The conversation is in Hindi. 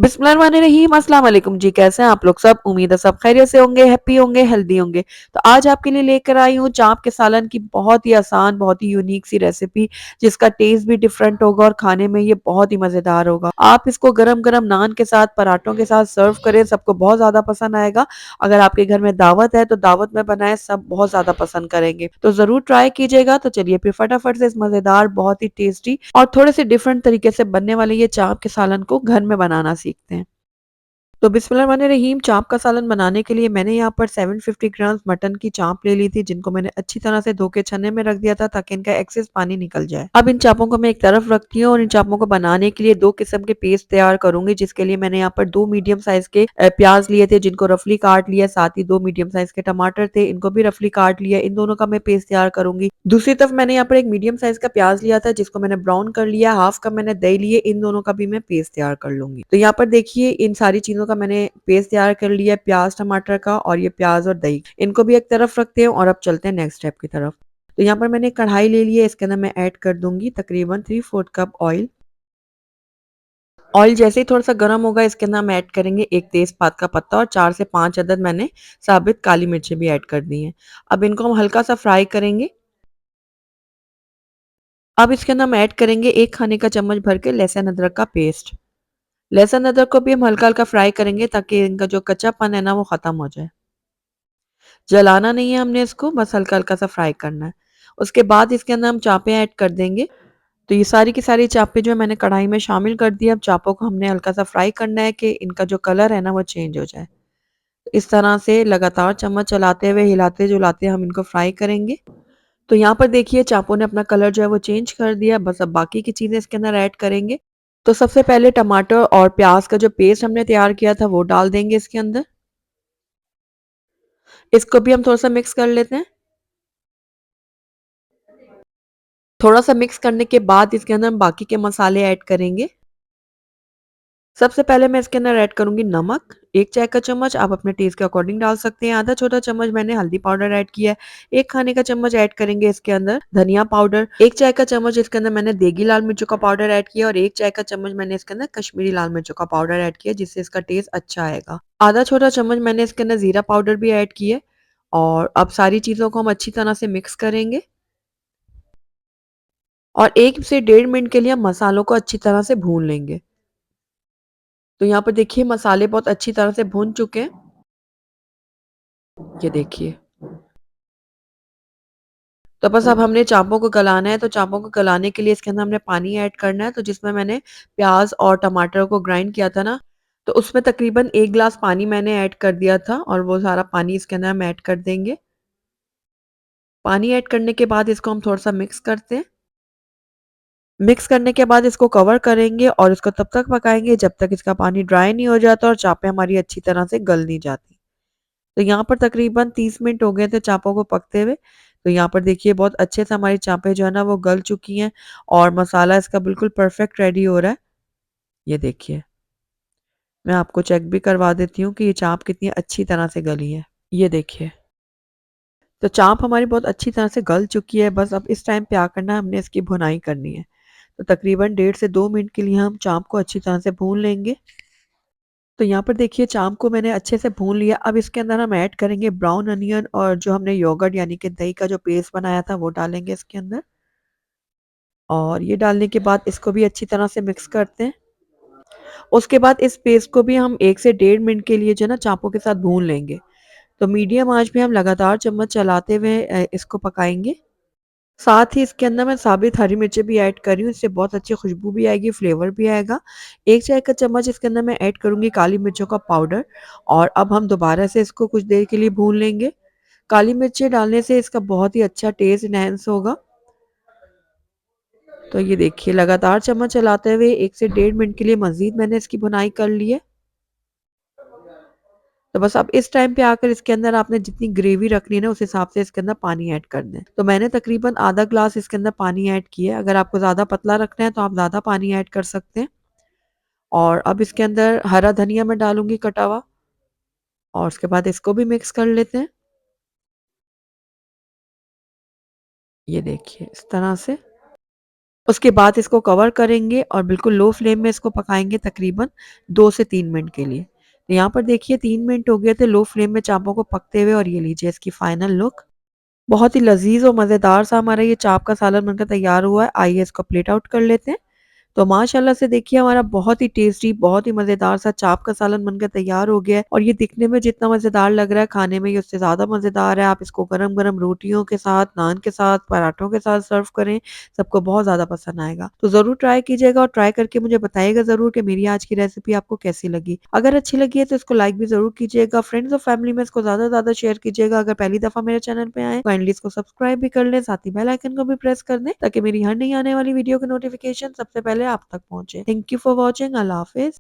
बिस्मिल्लाहिर्रहमानिर्रहीम अस्सलाम वालेकुम जी, कैसे हैं आप लोग सब? उम्मीद है सब खैरियत से होंगे, हैप्पी होंगे, हेल्दी होंगे। तो आज आपके लिए लेकर आई हूँ चाँप के सालन की बहुत ही आसान, बहुत ही यूनिक सी रेसिपी जिसका टेस्ट भी डिफरेंट होगा और खाने में ये बहुत ही मज़ेदार होगा। आप इसको गरम-गरम नान के साथ, पराठों के साथ सर्व करें, सबको बहुत ज़्यादा पसंद आएगा। अगर आपके घर में दावत है तो दावत में बनाएँ, सब बहुत ज़्यादा पसंद करेंगे। तो ज़रूर ट्राई कीजिएगा। तो चलिए फिर फटाफट से इस मज़ेदार, बहुत ही टेस्टी और थोड़े से डिफरेंट तरीके से बनने वाले ये चाँप के सालन को घर में बनाना सीखते हैं। तो बिस्मिल्लाहिर्रहमानिर्रहीम चाँप का सालन बनाने के लिए मैंने यहाँ पर 750 ग्राम्स मटन की चाँप ले ली थी, जिनको मैंने अच्छी तरह से धो के छन्ने में रख दिया था ताकि इनका एक्सेस पानी निकल जाए। अब इन चाँपों को मैं एक तरफ रखती हूँ और इन चाँपों को बनाने के लिए 2 किस्म के पेस्ट तैयार करूँगी, जिसके लिए मैंने यहाँ पर 2 मीडियम साइज़ के प्याज़ लिए थे, जिनको रफली काट लिया, साथ ही 2 मीडियम साइज़ के टमाटर थे, इनको भी रफली काट लिया। इन दोनों का मैं पेस्ट तैयार करूँगी। दूसरी तरफ मैंने यहाँ पर एक मीडियम साइज़ का प्याज़ लिया था, जिसको मैंने ब्राउन कर लिया, हाफ कप मैंने दही लिए, इन दोनों का भी मैं पेस्ट तैयार कर लूँगी। तो यहाँ पर देखिए इन सारी चीज़ों का मैंने पेस्ट तैयार कर लिया है प्याज़, टमाटर का और ये प्याज़ और दही। इनको भी एक तरफ रखते हैं और अब चलते हैं नेक्स्ट स्टेप की तरफ। तो यहाँ पर मैंने कढ़ाई ले ली है, इसके अंदर मैं ऐड कर दूँगी तकरीबन 3/4 कप ऑयल। ऑयल जैसे ही थोड़ा-सा गरम होगा इसके अंदर हम ऐड करेंगे 1 तेज़पात का पत्ता और 4 से 5 अदद मैंने साबित काली मिर्चें भी ऐड कर दी हैं। अब इनको हम हल्का-सा फ्राई करेंगे। अब इसके अंदर हम ऐड करेंगे 1 खाने का चम्मच भर के लहसुन अदरक का पेस्ट। लहसुन अदरक को भी हम हल्का-हल्का फ्राई करेंगे ताकि इनका जो कच्चापन है ना वो ख़त्म हो जाए। जलाना नहीं है हमने इसको, बस हल्का-हल्का सा फ्राई करना है। उसके बाद इसके अंदर हम चापें ऐड कर देंगे। तो ये सारी की सारी चापें जो है मैंने कढ़ाई में शामिल कर दी। अब चापों को हमने हल्का-सा फ्राई करना है कि इनका जो कलर है ना वो चेंज हो जाए। इस तरह से लगातार चम्मच चलाते हुए, हिलाते-जुलाते हम इनको फ्राई करेंगे। तो यहाँ पर देखिए चापों ने अपना कलर जो है वो चेंज कर दिया। बस अब बाकी की चीज़ें इसके अंदर ऐड करेंगे। तो सबसे पहले टमाटर और प्याज़ का जो पेस्ट हमने तैयार किया था वो डाल देंगे इसके अंदर। इसको भी हम थोड़ा-सा मिक्स कर लेते हैं। थोड़ा-सा मिक्स करने के बाद इसके अंदर हम बाकी के मसाले ऐड करेंगे। सबसे पहले मैं इसके अंदर ऐड करूँगी नमक, 1 चाय का चम्मच, आप अपने टेस्ट के अकॉर्डिंग डाल सकते हैं। आधा छोटा चम्मच मैंने हल्दी पाउडर ऐड किया है। 1 खाने का चम्मच ऐड करेंगे इसके अंदर धनिया पाउडर, 1 चाय का चम्मच इसके अंदर मैंने देगी लाल मिर्चों का पाउडर ऐड किया और 1 चाय का चम्मच मैंने इसके अंदर कश्मीरी लाल मिर्चों का पाउडर ऐड किया, जिससे इसका टेस्ट अच्छा आएगा। आधा छोटा चम्मच मैंने इसके अंदर ज़ीरा पाउडर भी ऐड किया है और अब सारी चीज़ों को हम अच्छी तरह से मिक्स करेंगे और 1 से डेढ़ मिनट के लिए हम मसालों को अच्छी तरह से भून लेंगे। तो यहाँ पर देखिए मसाले बहुत अच्छी तरह से भून चुके हैं। ये देखिए। तो बस अब हमने चापों को गलाना है, तो चापों को गलाने के लिए इसके अंदर हमने पानी ऐड करना है। तो जिसमें मैंने प्याज़ और टमाटर को ग्राइंड किया था ना, तो उसमें तकरीबन 1 ग्लास पानी मैंने ऐड कर दिया था और वो सारा पानी इसके अंदर हम ऐड कर देंगे। पानी ऐड करने के बाद इसको हम थोड़ा-सा मिक्स करते हैं। मिक्स करने के बाद इसको कवर करेंगे और इसको तब तक पकाएँगे जब तक इसका पानी ड्राई नहीं हो जाता और चापें हमारी अच्छी तरह से गल नहीं जाती। तो यहाँ पर तकरीबन 30 मिनट हो गए थे चापों को पकते हुए। तो यहाँ पर देखिए बहुत अच्छे से हमारी चापें जो है ना वो गल चुकी हैं और मसाला इसका बिल्कुल परफेक्ट रेडी हो रहा है। ये देखिए, मैं आपको चेक भी करवा देती हूँ कि ये चाप कितनी अच्छी तरह से गली है। ये देखिए, तो चाप हमारी बहुत अच्छी तरह से गल चुकी है। बस अब इस टाइम पे क्या करना है, हमने इसकी भुनाई करनी है। तो तकरीबन 1.5 से 2 मिनट के लिए हम चाप को अच्छी तरह से भून लेंगे। तो यहाँ पर देखिए चाप को मैंने अच्छे से भून लिया। अब इसके अंदर हम ऐड करेंगे ब्राउन अनियन और जो हमने योगर्ट यानी कि दही का जो पेस्ट बनाया था वो डालेंगे इसके अंदर। और ये डालने के बाद इसको भी अच्छी तरह से मिक्स करते हैं। उसके बाद इस पेस्ट को भी हम 1 से डेढ़ मिनट के लिए जो है ना चापों के साथ भून लेंगे। तो मीडियम आँच पे हम लगातार चम्मच चलाते हुए इसको पकाएँगे। साथ ही इसके अंदर मैं साबित हरी मिर्चें भी ऐड कर रही हूँ, इससे बहुत अच्छी खुशबू भी आएगी, फ्लेवर भी आएगा। 1 चाय का चम्मच इसके अंदर मैं ऐड करूँगी काली मिर्चों का पाउडर और अब हम दोबारा से इसको कुछ देर के लिए भून लेंगे। काली मिर्चें डालने से इसका बहुत ही अच्छा टेस्ट एनहांस होगा। तो ये देखिए लगातार चम्मच चलाते हुए 1 से डेढ़ मिनट के लिए मज़ीद मैंने इसकी भुनाई कर ली है। तो बस अब इस टाइम पे आकर इसके अंदर आपने जितनी ग्रेवी रखनी है ना उस हिसाब से इसके अंदर पानी ऐड कर दें। तो मैंने तकरीबन आधा ग्लास इसके अंदर पानी ऐड किया है। अगर आपको ज़्यादा पतला रखना है तो आप ज़्यादा पानी ऐड कर सकते हैं। और अब इसके अंदर हरा धनिया मैं डालूँगी कटा हुआ और उसके बाद इसको भी मिक्स कर लेते हैं। ये देखिए इस तरह से। उसके बाद इसको कवर करेंगे और बिल्कुल लो फ्लेम में इसको पकाएँगे तकरीबन 2 से 3 मिनट के लिए। तो यहाँ पर देखिए 3 मिनट हो गए थे लो फ्लेम में चापों को पकते हुए और ये लीजिए इसकी फाइनल लुक। बहुत ही लज़ीज़ और मज़ेदार सा हमारा ये चाप का सालन बनकर तैयार हुआ है। आइए इसको प्लेट आउट कर लेते हैं। तो माशाल्लाह से देखिए हमारा बहुत ही टेस्टी, बहुत ही मज़ेदार सा चाप का सालन बनकर तैयार हो गया है और ये दिखने में जितना मज़ेदार लग रहा है, खाने में ये उससे ज़्यादा मज़ेदार है। आप इसको गरम-गरम रोटियों के साथ, नान के साथ, पराठों के साथ सर्व करें, सबको बहुत ज़्यादा पसंद आएगा। तो ज़रूर ट्राई कीजिएगा और ट्राई करके मुझे बताइएगा ज़रूर कि मेरी आज की रेसिपी आपको कैसी लगी। अगर अच्छी लगी है तो इसको लाइक भी ज़रूर कीजिएगा, फ्रेंड्स और फैमिली में इसको ज़्यादा से ज़्यादा शेयर कीजिएगा। अगर पहली दफ़ा मेरे चैनल पे आएँ, काइंडली इसको सब्सक्राइब भी कर लें, साथ ही बेल आइकन को भी प्रेस कर दें ताकि मेरी हर नई आने वाली वीडियो की नोटिफिकेशन सबसे पहले आप तक पहुंचे। Thank you for watching. Allah हाफिज़।